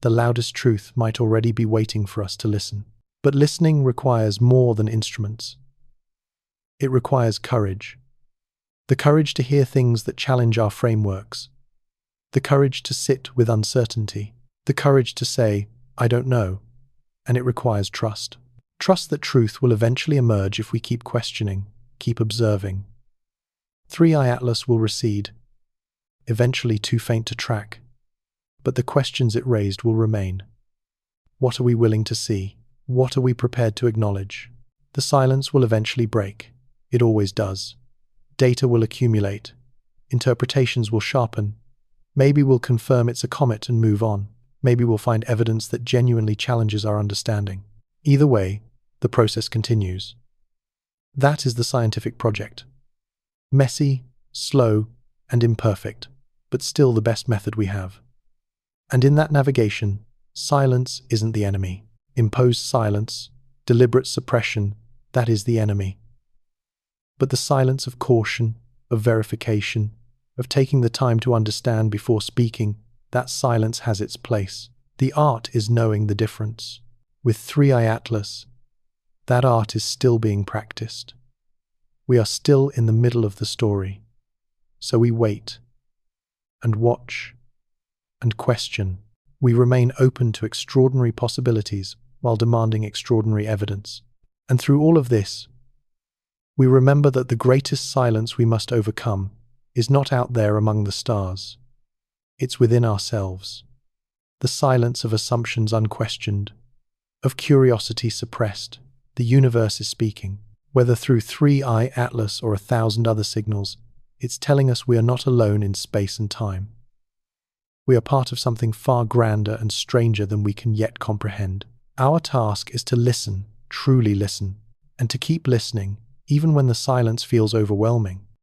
the loudest truth might already be waiting for us to listen. But listening requires more than instruments. It requires courage. The courage to hear things that challenge our frameworks. The courage to sit with uncertainty. The courage to say, I don't know. And it requires trust. Trust that truth will eventually emerge if we keep questioning, keep observing. 3I Atlas will recede, eventually too faint to track. But the questions it raised will remain. What are we willing to see? What are we prepared to acknowledge? The silence will eventually break. It always does. Data will accumulate. Interpretations will sharpen. Maybe we'll confirm it's a comet and move on. Maybe we'll find evidence that genuinely challenges our understanding. Either way, the process continues. That is the scientific project. Messy, slow, and imperfect, but still the best method we have. And in that navigation, silence isn't the enemy. Imposed silence, deliberate suppression, that is the enemy. But the silence of caution, of verification, of taking the time to understand before speaking, that silence has its place. The art is knowing the difference. With 3I Atlas, that art is still being practiced. We are still in the middle of the story. So we wait, and watch, and question. We remain open to extraordinary possibilities while demanding extraordinary evidence. And through all of this, we remember that the greatest silence we must overcome is not out there among the stars. It's within ourselves. The silence of assumptions unquestioned, of curiosity suppressed. The universe is speaking. Whether through 3I Atlas or 1,000 other signals, It's telling us we are not alone in space and time. We are part of something far grander and stranger than we can yet comprehend. Our task is to listen, truly listen, and to keep listening, even when the silence feels overwhelming.